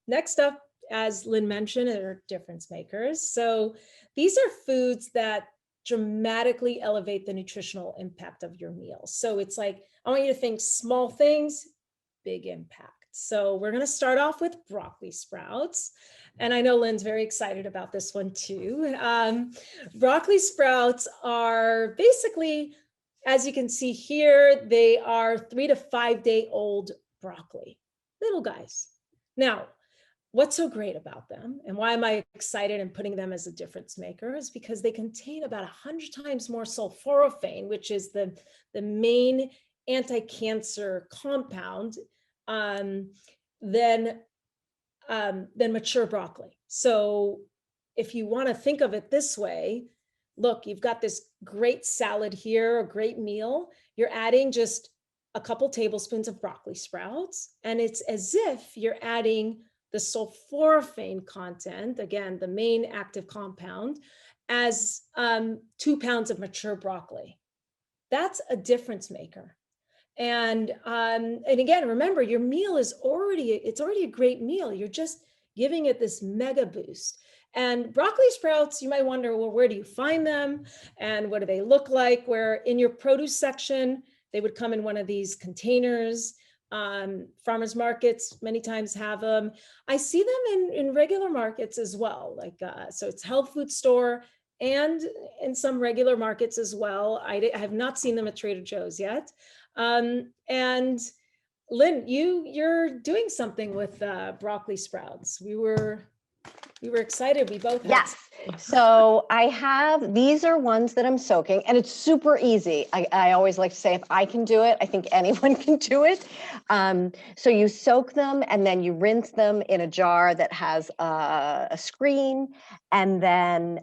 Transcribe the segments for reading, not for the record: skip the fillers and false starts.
Next up, as Lynn mentioned, are difference makers. So these are foods that dramatically elevate the nutritional impact of your meals. So it's like, I want you to think small things, big impact. So we're going to start off with broccoli sprouts. And I know Lynn's very excited about this one too. Broccoli sprouts are basically, as you can see here, they are 3 to 5 day old broccoli, little guys. Now, what's so great about them and why am I excited and putting them as a difference maker is because they contain about 100 times more sulforaphane, which is the main anti-cancer compound than mature broccoli. So if you want to think of it this way, look, you've got this great salad here, a great meal. You're adding just a couple tablespoons of broccoli sprouts, and it's as if you're adding the sulforaphane content, again, the main active compound, as 2 pounds of mature broccoli. That's a difference maker. And again, remember, your meal is already a great meal. You're just giving it this mega boost. And broccoli sprouts, you might wonder, well, where do you find them? And what do they look like? Where in your produce section, they would come in one of these containers. Farmers markets many times have them. I see them in regular markets as well. Like, so it's health food store and in some regular markets as well. I have not seen them at Trader Joe's yet. And Lynn, you're doing something with broccoli sprouts. We were excited. We both had. Yes. So I have, these are ones that I'm soaking, and it's super easy. I always like to say, if I can do it, I think anyone can do it. So you soak them and then you rinse them in a jar that has a screen. And then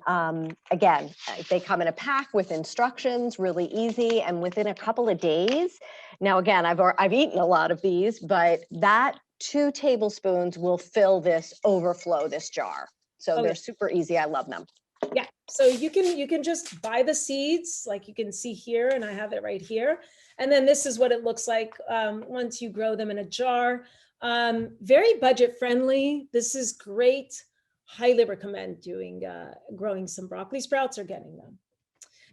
again, they come in a pack with instructions, really easy. And within a couple of days, now again, I've eaten a lot of these, but that 2 tablespoons will overflow this jar. So they're super easy. I love them. Yeah. So you can just buy the seeds, like you can see here, and I have it right here. And then this is what it looks like once you grow them in a jar. Very budget friendly. This is great. Highly recommend growing some broccoli sprouts or getting them.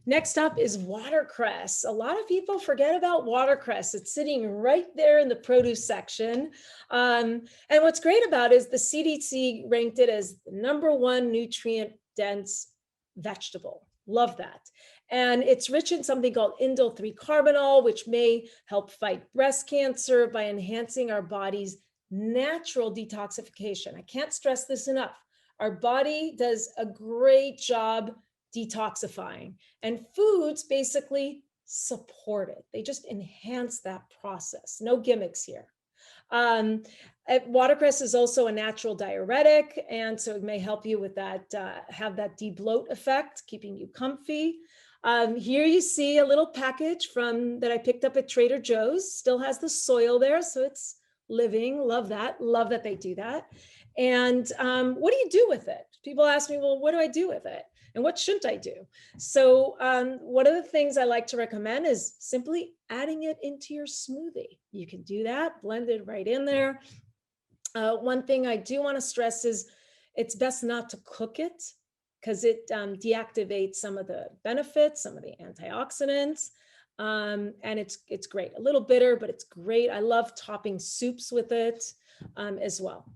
Next up is watercress. A lot of people forget about watercress. It's sitting right there in the produce section. And what's great about it is the CDC ranked it as the #1 nutrient-dense vegetable. Love that. And it's rich in something called indole 3-carbinol, which may help fight breast cancer by enhancing our body's natural detoxification. I can't stress this enough. Our body does a great job detoxifying, and foods basically support it. They just enhance that process. No gimmicks here. Watercress is also a natural diuretic, and so it may help you with that, have that debloat effect, keeping you comfy. Here you see a little package that I picked up at Trader Joe's. Still has the soil there, so it's living. Love that. Love that they do that. And what do you do with it? People ask me, well, what do I do with it? And what shouldn't I do? So one of the things I like to recommend is simply adding it into your smoothie. You can do that, blend it right in there. One thing I do want to stress is it's best not to cook it because it deactivates some of the benefits, some of the antioxidants. And it's great. A little bitter, but it's great. I love topping soups with it as well.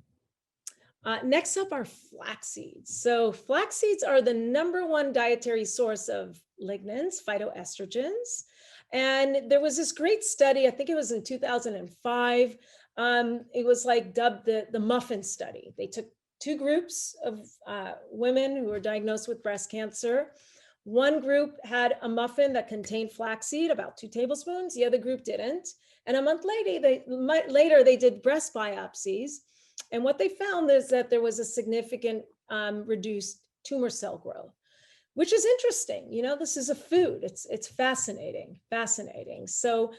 Next up are flax seeds. So flax seeds are the #1 dietary source of lignans, phytoestrogens. And there was this great study, I think it was in 2005. It was like dubbed the muffin study. They took 2 groups of women who were diagnosed with breast cancer. One group had a muffin that contained flaxseed, about 2 tablespoons. The other group didn't. And a month later, they did breast biopsies. And what they found is that there was a significant reduced tumor cell growth, which is interesting. You know, this is a food. It's fascinating. So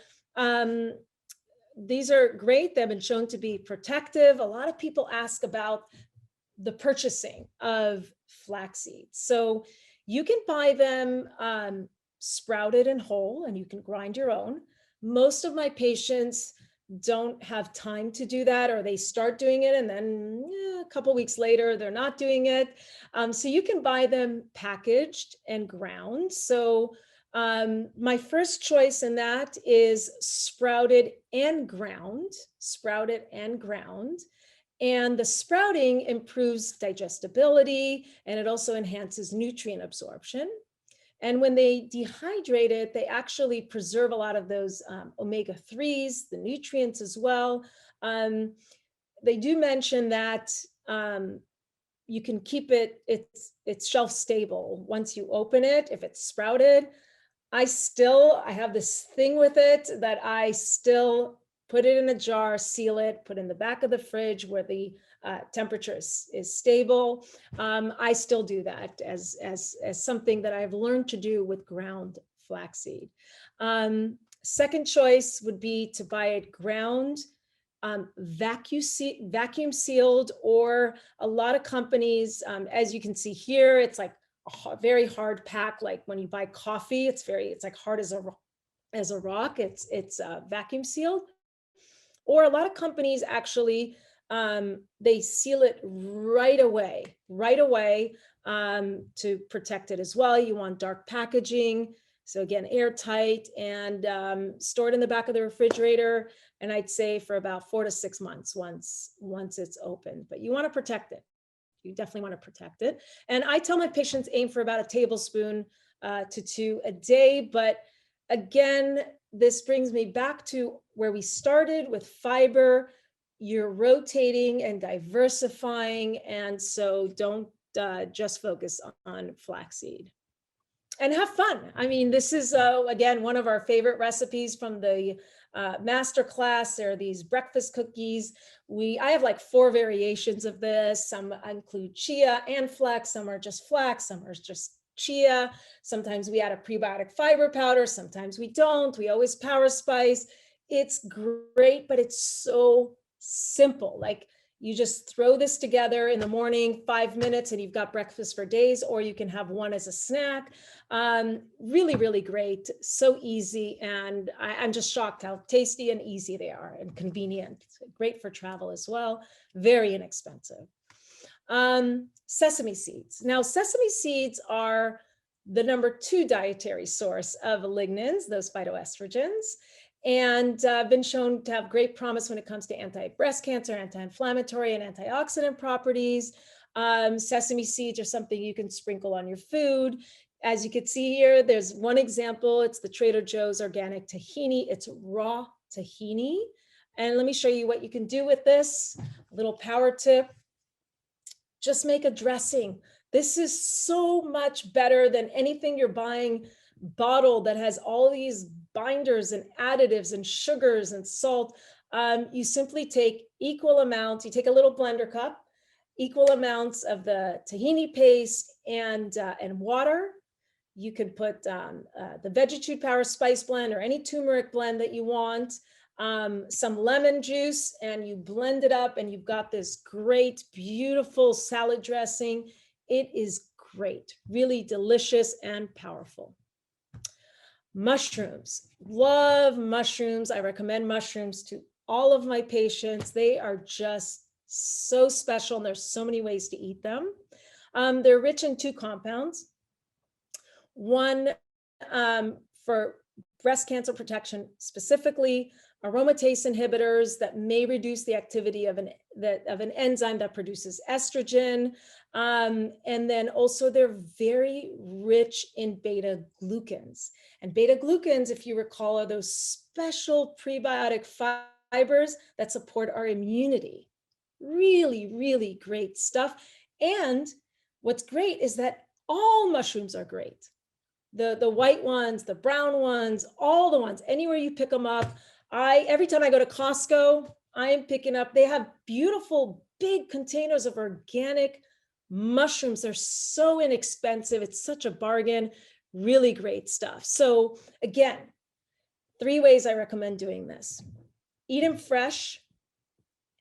these are great. They've been shown to be protective. A lot of people ask about the purchasing of flax seeds. So you can buy them sprouted and whole, and you can grind your own. Most of my patients don't have time to do that, or they start doing it and then a couple weeks later they're not doing it. So you can buy them packaged and ground. So my first choice in that is sprouted and ground, sprouted and ground. And the sprouting improves digestibility, and it also enhances nutrient absorption. And when they dehydrate it, they actually preserve a lot of those omega-3s, the nutrients as well. They do mention that you can keep it, it's shelf stable. Once you open it, if it's sprouted, I have this thing with it that I still put it in a jar, seal it, put it in the back of the fridge where the temperature is stable. I still do that as something that I've learned to do with ground flaxseed. Second choice would be to buy it ground, vacuum sealed, or a lot of companies, as you can see here, it's like a very hard pack. Like when you buy coffee, it's like hard as a rock. It's vacuum sealed. Or a lot of companies actually, they seal it right away to protect it as well. You want dark packaging. So again, airtight, and stored in the back of the refrigerator. And I'd say for about 4 to 6 months once it's open, but you want to protect it. You definitely want to protect it. And I tell my patients aim for about a tablespoon to 2 a day. But again, this brings me back to where we started with fiber. You're rotating and diversifying. And so don't just focus on flaxseed. And have fun. I mean, this is, again, one of our favorite recipes from the master class. There are these breakfast cookies. I have like 4 variations of this. Some include chia and flax. Some are just flax. Some are just chia. Sometimes we add a prebiotic fiber powder. Sometimes we don't. We always power spice. It's great, but it's so simple. Like, you just throw this together in the morning, 5 minutes, and you've got breakfast for days, or you can have one as a snack. Really, really great. So easy. And I'm just shocked how tasty and easy they are, and convenient. Great for travel as well. Very inexpensive. Sesame seeds. Now, sesame seeds are the #2 dietary source of lignans, those phytoestrogens, and been shown to have great promise when it comes to anti-breast cancer, anti-inflammatory, and antioxidant properties. Sesame seeds are something you can sprinkle on your food. As you can see here, there's one example. It's the Trader Joe's organic tahini. It's raw tahini. And let me show you what you can do with this. A little power tip. Just make a dressing. This is so much better than anything you're buying bottled that has all these binders and additives and sugars and salt. You simply take equal amounts. You take a little blender cup, equal amounts of the tahini paste and water. You can put the Vegitude Power Spice Blend or any turmeric blend that you want, some lemon juice, and you blend it up, and you've got this great, beautiful salad dressing. It is great, really delicious and powerful. Mushrooms. Love mushrooms. I recommend mushrooms to all of my patients. They are just so special, and there's so many ways to eat them. They're rich in 2 compounds. One for breast cancer protection, specifically aromatase inhibitors that may reduce the activity of an enzyme that produces estrogen. And then also they're very rich in beta glucans. And beta glucans, if you recall, are those special prebiotic fibers that support our immunity. Really, really great stuff. And what's great is that all mushrooms are great. The white ones, the brown ones, all the ones, anywhere you pick them up. Every time I go to Costco, I'm picking up, they have beautiful big containers of organic mushrooms. They're so inexpensive. It's such a bargain. Really great stuff. So again, 3 ways I recommend doing this. Eat them fresh.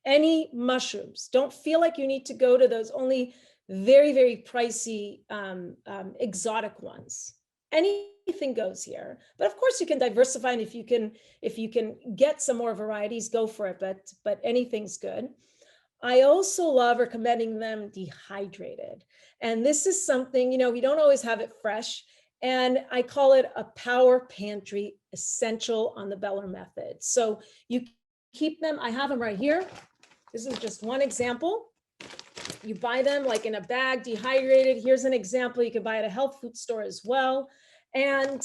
Any mushrooms. Don't feel like you need to go to those only very, very pricey exotic ones. Any anything goes here. But of course you can diversify, and if you can get some more varieties, go for it, but anything's good. I also love recommending them dehydrated. And this is something, we don't always have it fresh. And I call it a power pantry essential on the Beller method. So you keep them, I have them right here. This is just one example. You buy them like in a bag, dehydrated. Here's an example. You can buy at a health food store as well. And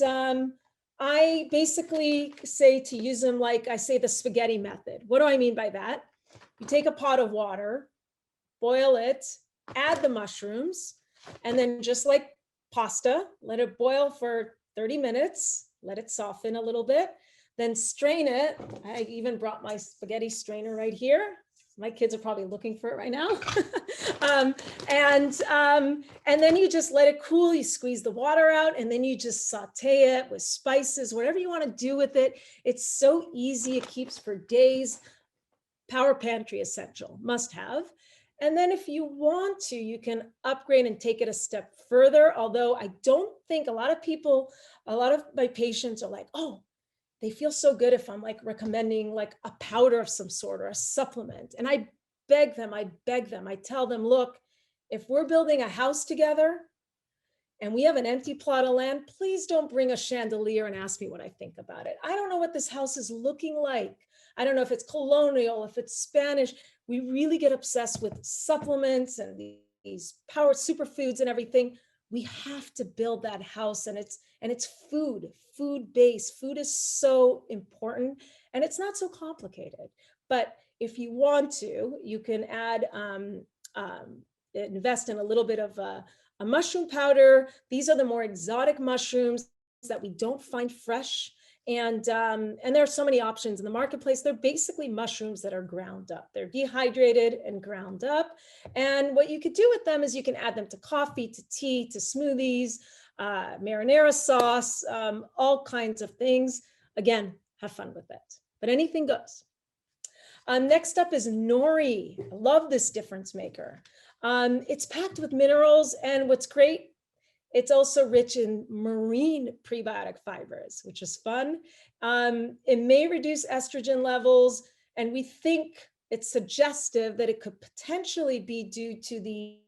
I basically say to use them like I say the spaghetti method. What do I mean by that? You take a pot of water, boil it, add the mushrooms, and then just like pasta, let it boil for 30 minutes, let it soften a little bit, then strain it. I even brought my spaghetti strainer right here. My kids are probably looking for it right now. And then you just let it cool, you squeeze the water out, and then you just saute it with spices, whatever you want to do with it. It's so easy, it keeps for days. Power pantry essential, must have. And then if you want to, you can upgrade and take it a step further. Although I don't think a lot of my patients are like, oh, they feel so good if I'm like recommending like a powder of some sort or a supplement. And I beg them, I tell them, look, if we're building a house together and we have an empty plot of land, please don't bring a chandelier and ask me what I think about it. I don't know what this house is looking like. I don't know if it's colonial, if it's Spanish. We really get obsessed with supplements and these power superfoods and everything. We have to build that house, and it's food-based. Food is so important, and it's not so complicated. But if you want to, you can add, invest in a little bit of a mushroom powder. These are the more exotic mushrooms that we don't find fresh. And there are so many options in the marketplace. They're basically mushrooms that are ground up. They're dehydrated and ground up. And what you could do with them is you can add them to coffee, to tea, to smoothies, marinara sauce, all kinds of things. Again, have fun with it, but anything goes. Next up is Nori. I love this difference maker. It's packed with minerals, and what's great, it's also rich in marine prebiotic fibers, which is fun. It may reduce estrogen levels, and we think it's suggestive that it could potentially be due to the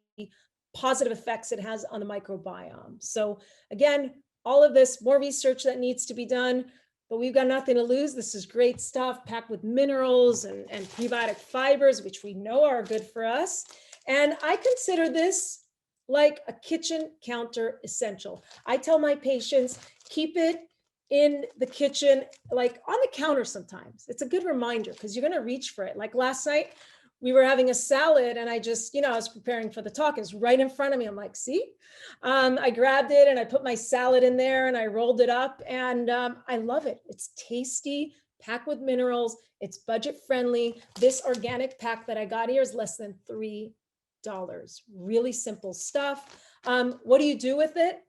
positive effects it has on the microbiome. So again, all of this, more research that needs to be done, but we've got nothing to lose. This is great stuff packed with minerals and prebiotic fibers, which we know are good for us. And I consider this like a kitchen counter essential. I tell my patients, keep it in the kitchen, like on the counter sometimes. It's a good reminder because you're gonna reach for it. Like last night, we were having a salad and I just, I was preparing for the talk. It's right in front of me. I'm like, see? I grabbed it and I put my salad in there and I rolled it up, and I love it. It's tasty, packed with minerals. It's budget friendly. This organic pack that I got here is less than $3. Really simple stuff. What do you do with it?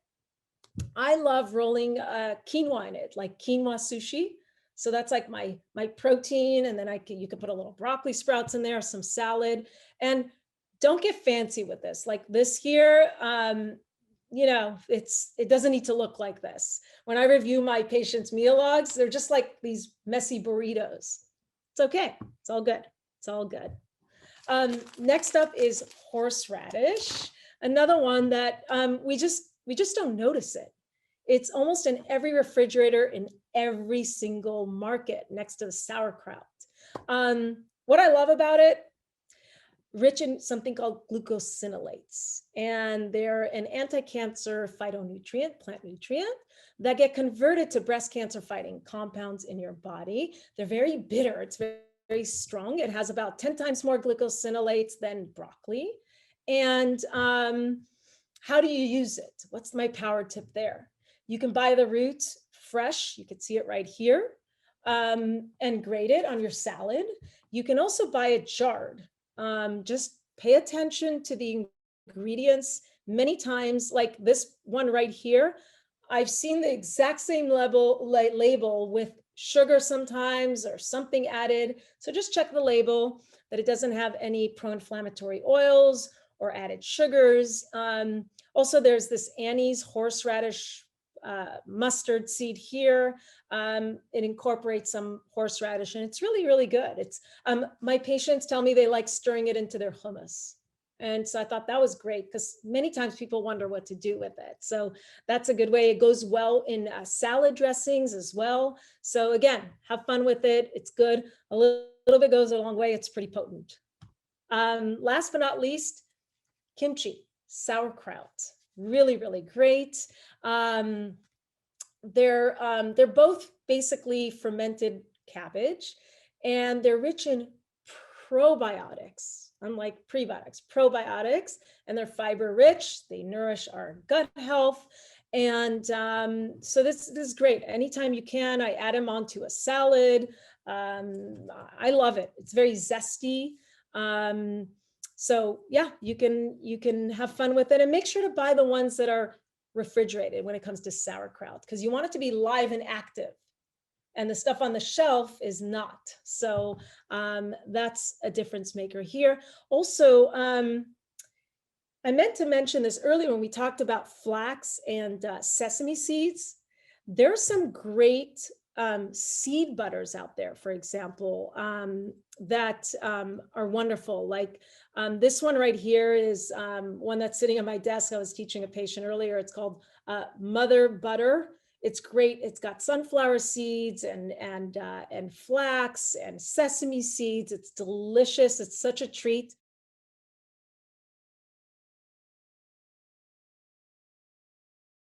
I love rolling quinoa in it, like quinoa sushi. So that's like my protein, and then you can put a little broccoli sprouts in there, some salad, and don't get fancy with this. Like this here, it doesn't need to look like this. When I review my patients' meal logs, they're just like these messy burritos. It's okay. It's all good. It's all good. Next up is horseradish, another one that we just don't notice it. It's almost in every refrigerator in every single market next to the sauerkraut. What I love about it, rich in something called glucosinolates, and they're an anti-cancer phytonutrient, plant nutrient, that get converted to breast cancer fighting compounds in your body. They're very bitter. It's very strong. It has about 10 times more glucosinolates than broccoli. And how do you use it? What's my power tip there? You can buy the root fresh. You can see it right here, and grate it on your salad. You can also buy it jarred. Just pay attention to the ingredients. Many times, like this one right here, I've seen the exact same label with sugar sometimes or something added. So just check the label that it doesn't have any pro-inflammatory oils or added sugars. Also, there's this Annie's horseradish mustard seed here. It incorporates some horseradish, and it's really, really good. It's my patients tell me they like stirring it into their hummus. And so I thought that was great because many times people wonder what to do with it. So that's a good way. It goes well in salad dressings as well. So again, have fun with it. It's good. A little bit goes a long way. It's pretty potent. Last but not least, kimchi, sauerkraut. Really, really great. They're both basically fermented cabbage, and they're rich in probiotics, unlike prebiotics, probiotics, and they're fiber rich. They nourish our gut health. And so this is great. Anytime you can, I add them onto a salad. I love it. It's very zesty. So yeah, you can have fun with it, and make sure to buy the ones that are refrigerated when it comes to sauerkraut, because you want it to be live and active, and the stuff on the shelf is not. So that's a difference maker here. Also, I meant to mention this earlier when we talked about flax and sesame seeds. There's some great seed butters out there, for example, that are wonderful. Like this one right here is one that's sitting on my desk. I was teaching a patient earlier. It's called Mother Butter. It's great. It's got sunflower seeds and flax and sesame seeds. It's delicious. It's such a treat.